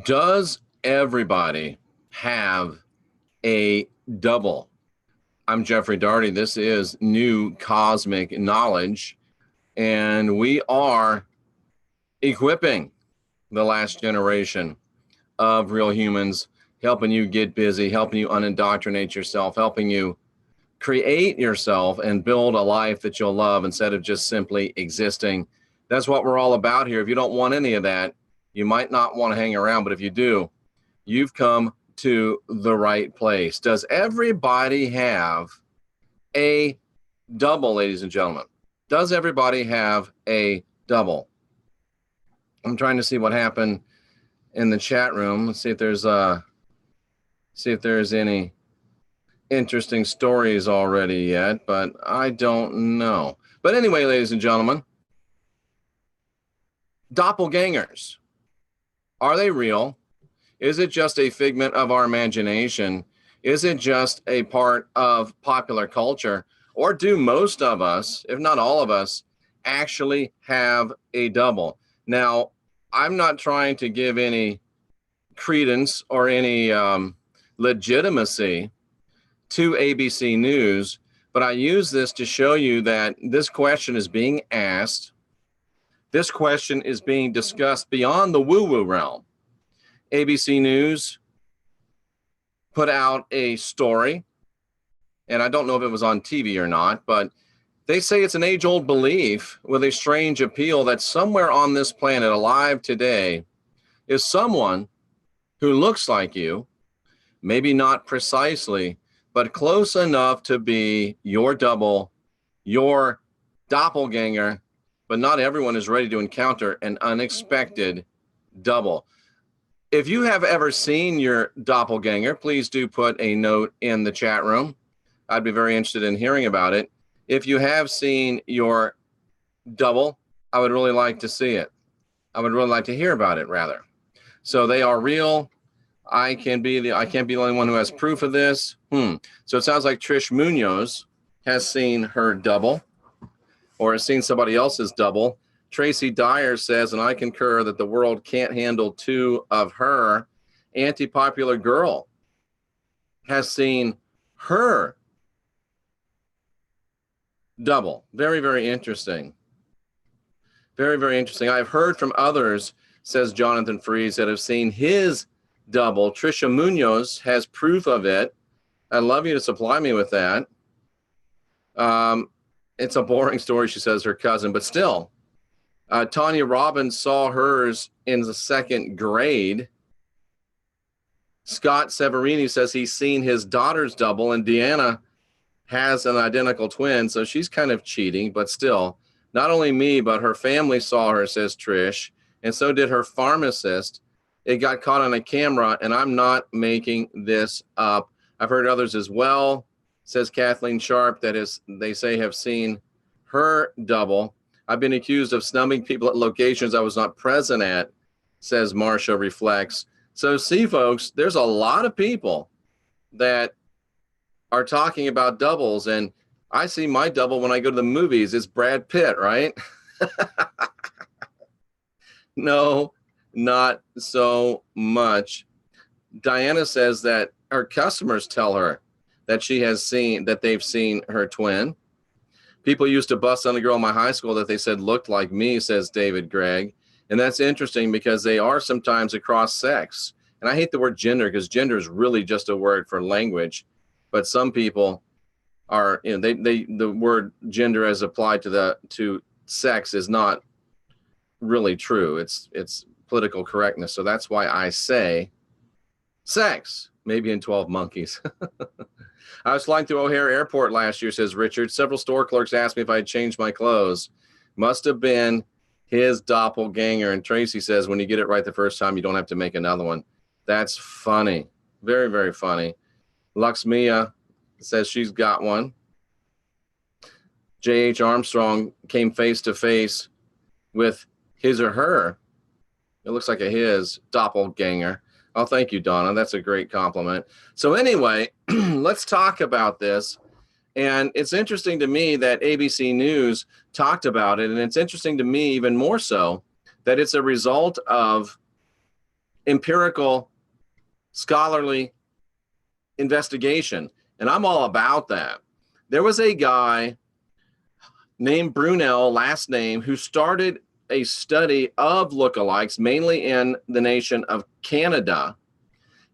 Does everybody have a double? I'm Jeffrey Daugherty. This is New Cosmic Knowledge, and we are equipping the last generation of real humans, helping you get busy, helping you unindoctrinate yourself, helping you create yourself and build a life that you'll love instead of just simply existing. That's what we're all about here. If you don't want any of that, you might not want to hang around, but if you do, you've come to the right place. Does everybody have a double, ladies and gentlemen? Does everybody have a double? I'm trying to see what happened in the chat room. Let's see if there's any interesting stories already yet, but I don't know. But anyway, ladies and gentlemen, doppelgangers, are they real? Is it just a figment of our imagination? Is it just a part of popular culture? Or do most of us, if not all of us, actually have a double? Now, I'm not trying to give any credence or any legitimacy to ABC News, but I use this to show you that this question is being asked. This question is being discussed beyond the woo-woo realm. ABC News put out a story, and I don't know if it was on TV or not, but they say it's an age-old belief with a strange appeal that somewhere on this planet, alive today, is someone who looks like you, maybe not precisely, but close enough to be your double, your doppelganger, but not everyone is ready to encounter an unexpected double. If you have ever seen your doppelganger, please do put a note in the chat room. I'd be very interested in hearing about it. If you have seen your double, I would really like to see it. I would really like to hear about it, rather. So they are real. I can't be the only one who has proof of this. So it sounds like Trish Munoz has seen her double, or has seen somebody else's double. Tracy Dyer says, and I concur, that the world can't handle two of her. Anti-Popular Girl has seen her double. Very, very interesting. Very, very interesting. I've heard from others, says Jonathan Fries, that have seen his double. Trisha Munoz has proof of it. I'd love you to supply me with that. It's a boring story, she says, her cousin, but still. Tanya Robbins saw hers in the 2nd grade. Scott Severini says he's seen his daughter's double, and Deanna has an identical twin, so she's kind of cheating, but still. Not only me, but her family saw her, says Trish, and so did her pharmacist. It got caught on a camera, and I'm not making this up. I've heard others as well, says Kathleen Sharp, that is, they say have seen her double. I've been accused of snubbing people at locations I was not present at, says Marsha Reflects. So see, folks, there's a lot of people that are talking about doubles, and I see my double when I go to the movies. It's Brad Pitt, right? No, not so much. Diana says that her customers tell her that they've seen her twin. People used to bust on a girl in my high school that they said looked like me, says David Gregg. And that's interesting because they are sometimes across sex. And I hate the word gender because gender is really just a word for language. But some people are, the word gender as applied to sex is not really true. It's political correctness. So that's why I say sex, maybe in 12 Monkeys. I was flying through O'Hare Airport last year, says Richard. Several store clerks asked me if I had changed my clothes. Must have been his doppelganger. And Tracy says, when you get it right the first time, you don't have to make another one. That's funny. Very, very funny. Luxmia says she's got one. J.H. Armstrong came face to face with his or her. It looks like his doppelganger. Oh, thank you, Donna. That's a great compliment. So anyway, let's talk about this. And it's interesting to me that ABC News talked about it. And it's interesting to me even more so that it's a result of empirical, scholarly investigation. And I'm all about that. There was a guy named Brunel, last name, who started a study of lookalikes, mainly in the nation of Canada.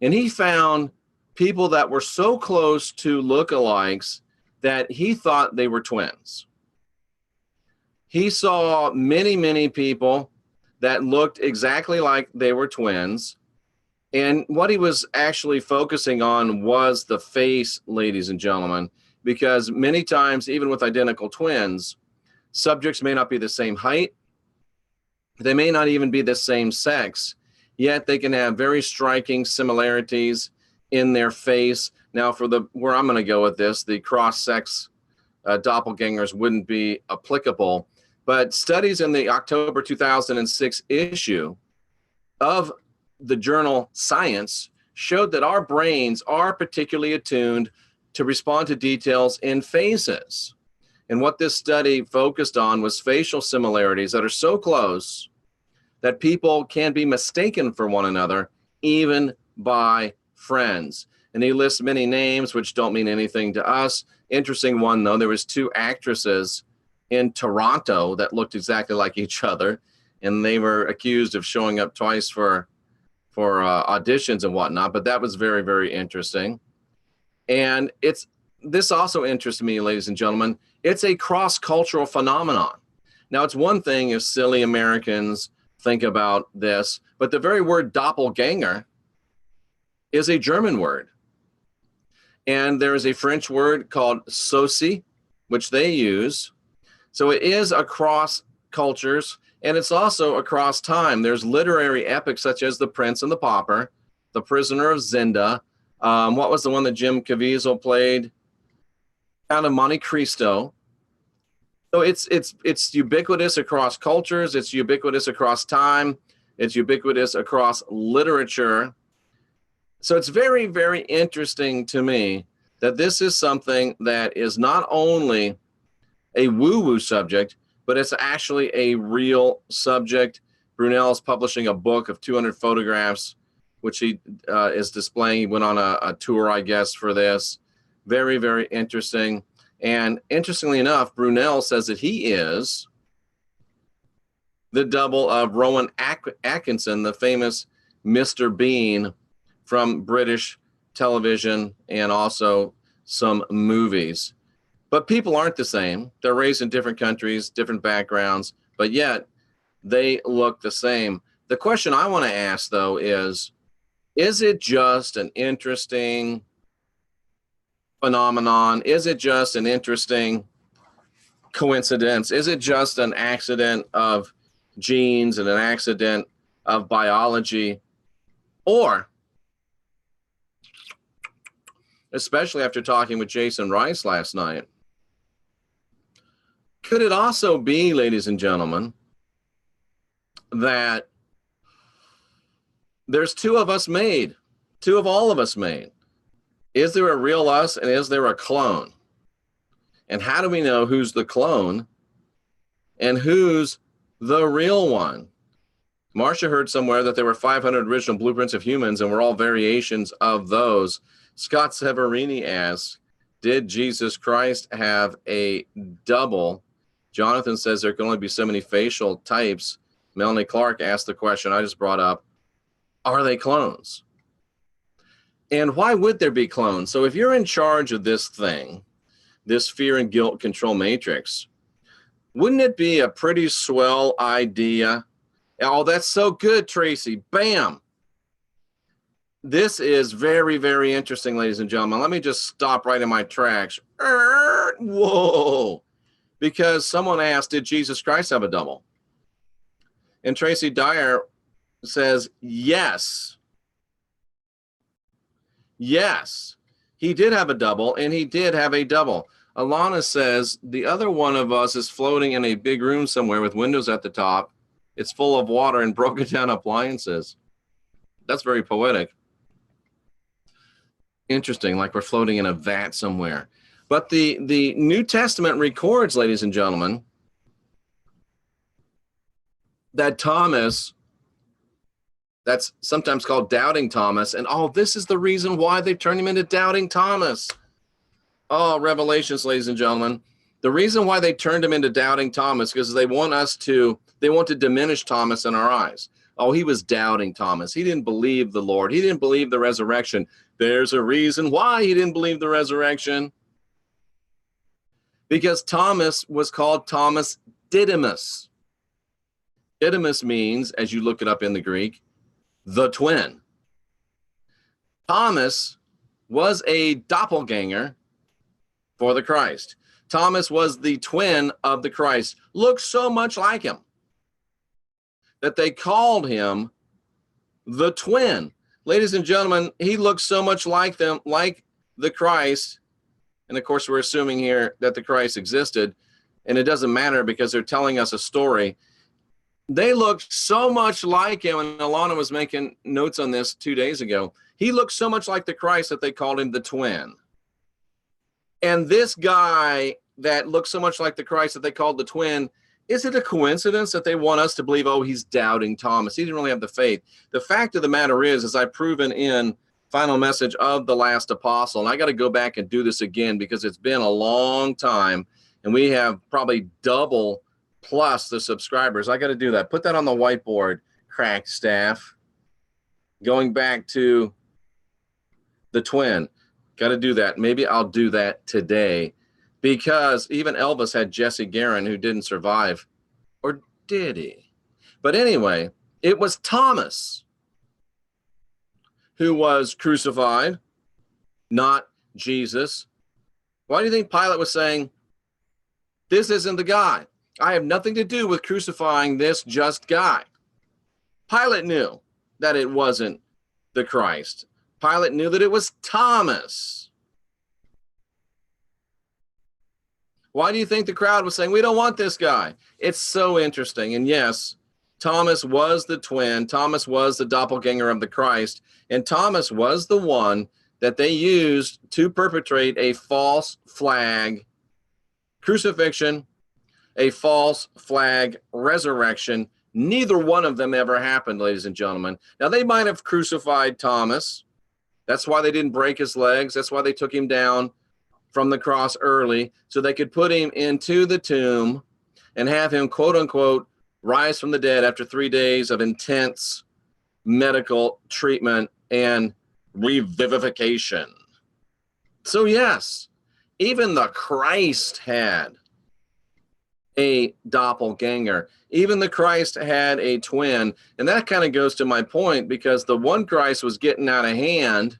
And he found people that were so close to lookalikes that he thought they were twins. He saw many, many people that looked exactly like they were twins. And what he was actually focusing on was the face, ladies and gentlemen, because many times, even with identical twins, subjects may not be the same height. They may not even be the same sex, yet they can have very striking similarities in their face. Now, for the where I'm going to go with this, the cross-sex doppelgangers wouldn't be applicable. But studies in the October 2006 issue of the journal Science showed that our brains are particularly attuned to respond to details in faces. And what this study focused on was facial similarities that are so close that people can be mistaken for one another, even by friends. And he lists many names which don't mean anything to us. Interesting one, though, there was two actresses in Toronto that looked exactly like each other, and they were accused of showing up twice for auditions and whatnot. But that was very, very interesting. And this also interests me, ladies and gentlemen. It's a cross-cultural phenomenon. Now, it's one thing if silly Americans think about this, but the very word doppelganger is a German word. And there is a French word called sosie, which they use. So it is across cultures, and it's also across time. There's literary epics such as The Prince and the Pauper, The Prisoner of Zenda. What was the one that Jim Caviezel played? Count of Monte Cristo. So it's ubiquitous across cultures. It's ubiquitous across time. It's ubiquitous across literature. So it's very, very interesting to me that this is something that is not only a woo-woo subject, but it's actually a real subject. Brunel is publishing a book of 200 photographs, which he is displaying. He went on a tour, I guess, for this. Very, very interesting. And interestingly enough, Brunel says that he is the double of Rowan Atkinson, the famous Mr. Bean from British television and also some movies. But people aren't the same. They're raised in different countries, different backgrounds, but yet they look the same. The question I want to ask, though, is it just an interesting phenomenon? Is it just an interesting coincidence? Is it just an accident of genes and an accident of biology? Or, especially after talking with Jason Rice last night, could it also be, ladies and gentlemen, that there's two of us made, two of all of us made? Is there a real us and is there a clone? And how do we know who's the clone and who's the real one? Marcia heard somewhere that there were 500 original blueprints of humans and we're all variations of those. Scott Severini asks, did Jesus Christ have a double? Jonathan says there can only be so many facial types. Melanie Clark asked the question I just brought up, are they clones? And why would there be clones? So if you're in charge of this thing, this fear and guilt control matrix, wouldn't it be a pretty swell idea? Oh, that's so good, Tracy. Bam. This is very, very interesting, ladies and gentlemen. Let me just stop right in my tracks. Whoa. Because someone asked, did Jesus Christ have a double? And Tracy Dyer says, yes. Yes, he did have a double, and he did have a double. Alana says, the other one of us is floating in a big room somewhere with windows at the top. It's full of water and broken down appliances. That's very poetic. Interesting, like we're floating in a vat somewhere. But the New Testament records, ladies and gentlemen, that Thomas That's sometimes called doubting Thomas. And oh, this is the reason why they turned him into doubting Thomas. Oh, Revelations, ladies and gentlemen. The reason why they turned him into doubting Thomas, because they want to diminish Thomas in our eyes. Oh, he was doubting Thomas. He didn't believe the Lord. He didn't believe the resurrection. There's a reason why he didn't believe the resurrection. Because Thomas was called Thomas Didymus. Didymus means, as you look it up in the Greek, the twin. Thomas was a doppelganger for the Christ. Thomas was the twin of the Christ, looked so much like him that they called him the twin. Ladies and gentlemen, he looked so much like them, like the Christ. And of course, we're assuming here that the Christ existed, and it doesn't matter because they're telling us a story. They looked so much like him, and Alana was making notes on this 2 days ago. He looked so much like the Christ that they called him the twin. And this guy that looks so much like the Christ that they called the twin, is it a coincidence that they want us to believe, oh, he's doubting Thomas? He didn't really have the faith. The fact of the matter is, as I've proven in Final Message of the Last Apostle, and I got to go back and do this again because it's been a long time, and we have probably double plus the subscribers. I got to do that. Put that on the whiteboard, crack staff. Going back to the twin. Got to do that. Maybe I'll do that today, because even Elvis had Jesse Garin, who didn't survive. Or did he? But anyway, it was Thomas who was crucified, not Jesus. Why do you think Pilate was saying, this isn't the guy? I have nothing to do with crucifying this just guy. Pilate knew that it wasn't the Christ. Pilate knew that it was Thomas. Why do you think the crowd was saying, we don't want this guy? It's so interesting. And yes, Thomas was the twin. Thomas was the doppelganger of the Christ. And Thomas was the one that they used to perpetrate a false flag crucifixion, a false flag resurrection. Neither one of them ever happened, ladies and gentlemen. Now, they might have crucified Thomas. That's why they didn't break his legs. That's why they took him down from the cross early, so they could put him into the tomb and have him, quote unquote, rise from the dead after 3 days of intense medical treatment and revivification. So yes, even the Christ had a doppelganger. Even the Christ had a twin. And that kind of goes to my point, because the one Christ was getting out of hand.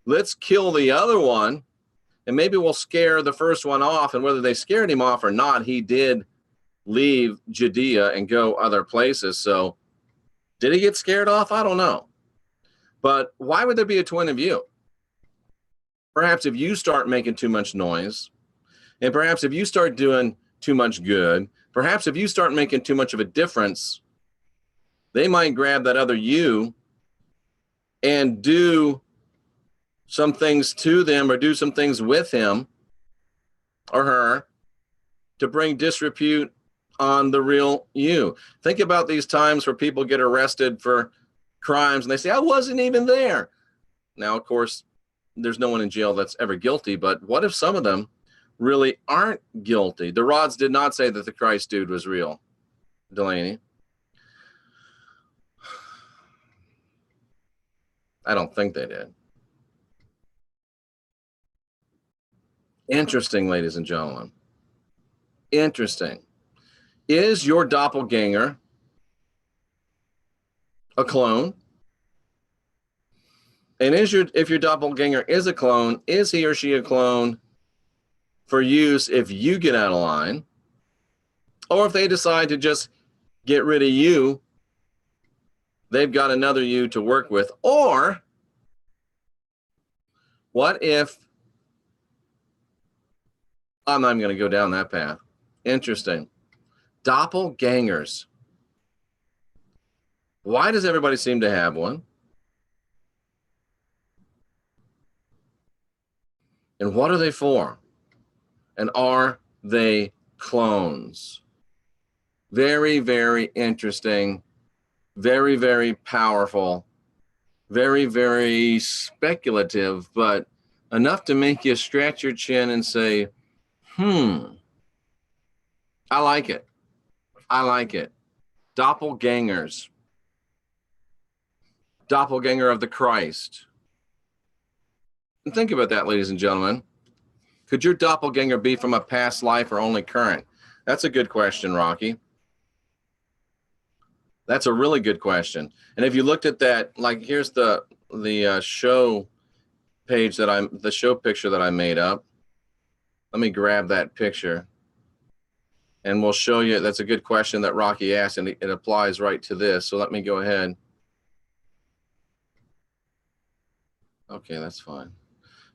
Let's kill the other one, and maybe we'll scare the first one off. And whether they scared him off or not, he did leave Judea and go other places. So did he get scared off? I don't know. But why would there be a twin of you? Perhaps if you start making too much noise, and perhaps if you start doing too much good, perhaps if you start making too much of a difference, they might grab that other you and do some things to them or do some things with him or her to bring disrepute on the real you. Think about these times where people get arrested for crimes and they say, I wasn't even there. Now, of course, there's no one in jail that's ever guilty, but what if some of them really aren't guilty? The Rods did not say that the Christ dude was real, Delaney. I don't think they did. Interesting, ladies and gentlemen. Interesting. Is your doppelganger a clone? And if your doppelganger is a clone, is he or she a clone for use if you get out of line? Or if they decide to just get rid of you, they've got another you to work with? Or what if, I'm not even going to go down that path. Interesting. Doppelgangers. Why does everybody seem to have one? And what are they for? And are they clones? Very, very interesting Very, very powerful, very, very speculative, but enough to make you scratch your chin and say, I like it. I like it. Doppelgangers. Doppelganger of the Christ. And think about that, ladies and gentlemen. Could your doppelganger be from a past life or only current? That's a good question, Rocky. That's a really good question. And if you looked at that, like here's the show page the show picture that I made up. Let me grab that picture and we'll show you. That's a good question that Rocky asked, and it applies right to this. So let me go ahead. Okay, that's fine.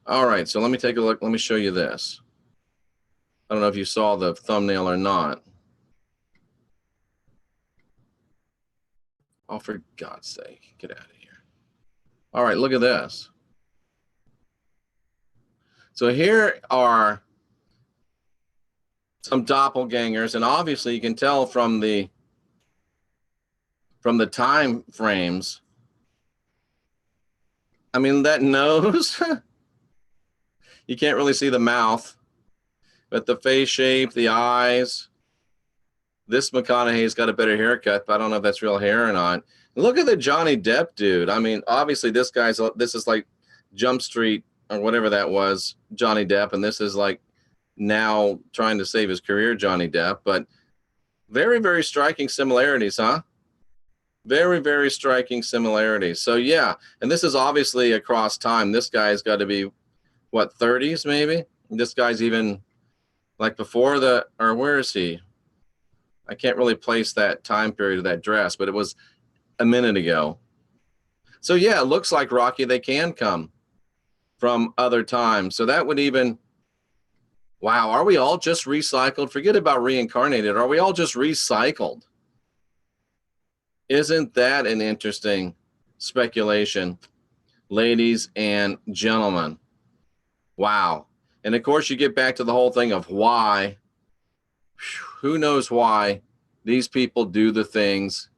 All right, so let me take a look. Let me show you this. I don't know if you saw the thumbnail or not. Oh, for God's sake, get out of here. All right, look at this. So here are some doppelgangers, and obviously you can tell from the time frames. I mean, that nose, you can't really see the mouth, but the face shape, the eyes. This McConaughey's got a better haircut, but I don't know if that's real hair or not. Look at the Johnny Depp dude. I mean, obviously this is like Jump Street or whatever that was, Johnny Depp, and this is like now trying to save his career, Johnny Depp. But very, very striking similarities, huh? Very, very striking similarities. So yeah, and this is obviously across time. This guy's got to be, what, 30s maybe? This guy's even like before or where is he? I can't really place that time period of that dress, but it was a minute ago. So yeah, it looks like, Rocky, they can come from other times. So that would even, wow, are we all just recycled? Forget about reincarnated. Are we all just recycled? Isn't that an interesting speculation, ladies and gentlemen? Wow. And of course, you get back to the whole thing of why. Who knows why these people do the things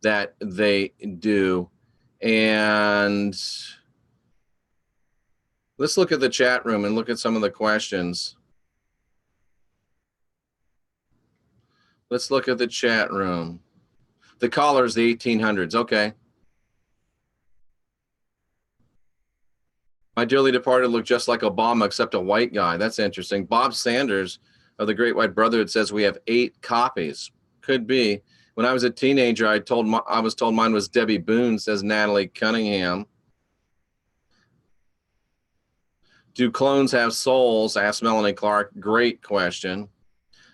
that they do. And let's look at the chat room and look at some of the questions. Let's look at the chat room. The callers, the 1800s. Okay. My dearly departed looked just like Obama, except a white guy. That's interesting. Bob Sanders of the Great White Brotherhood says we have 8 copies. Could be. When I was a teenager, I was told mine was Debbie Boone, says Natalie Cunningham. Do clones have souls? Asked Melanie Clark. Great question.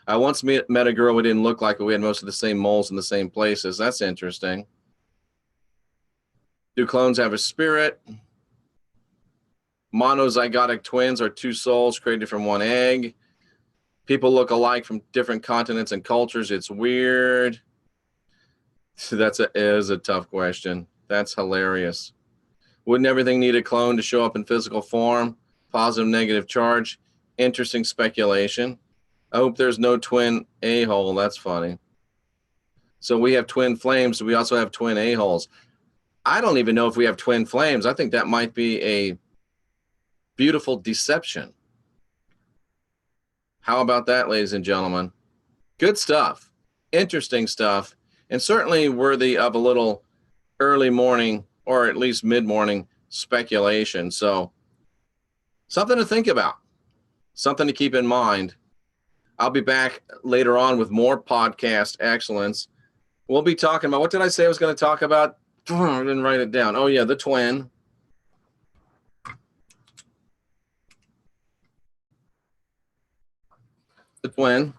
I once met a girl who didn't look like her. We had most of the same moles in the same places. That's interesting. Do clones have a spirit? Monozygotic twins are 2 souls created from 1 egg. People look alike from different continents and cultures. It's weird. That is a tough question. That's hilarious. Wouldn't everything need a clone to show up in physical form? Positive, negative charge. Interesting speculation. I hope there's no twin a-hole. That's funny. So we have twin flames. We also have twin a-holes. I don't even know if we have twin flames. I think that might be a beautiful deception. How about that, ladies and gentlemen? Good stuff. Interesting stuff. And certainly worthy of a little early morning or at least mid-morning speculation. So something to think about. Something to keep in mind. I'll be back later on with more podcast excellence. We'll be talking about, what did I say I was going to talk about? I didn't write it down. Oh, yeah, the twin. The twin.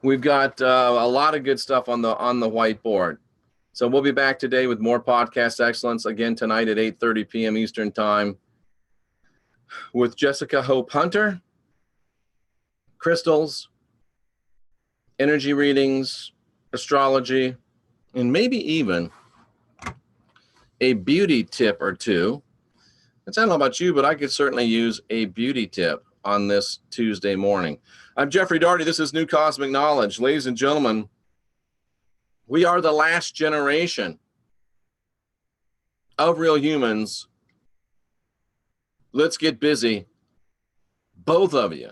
We've got a lot of good stuff on the whiteboard. So we'll be back today with more podcast excellence again tonight at 8:30 p.m. Eastern time with Jessica Hope Hunter, crystals, energy readings, astrology, and maybe even a beauty tip or two. I don't know about you, but I could certainly use a beauty tip on this Tuesday morning. I'm Jeffrey Daugherty. This is New Cosmic Knowledge. Ladies and gentlemen, we are the last generation of real humans, let's get busy, both of you,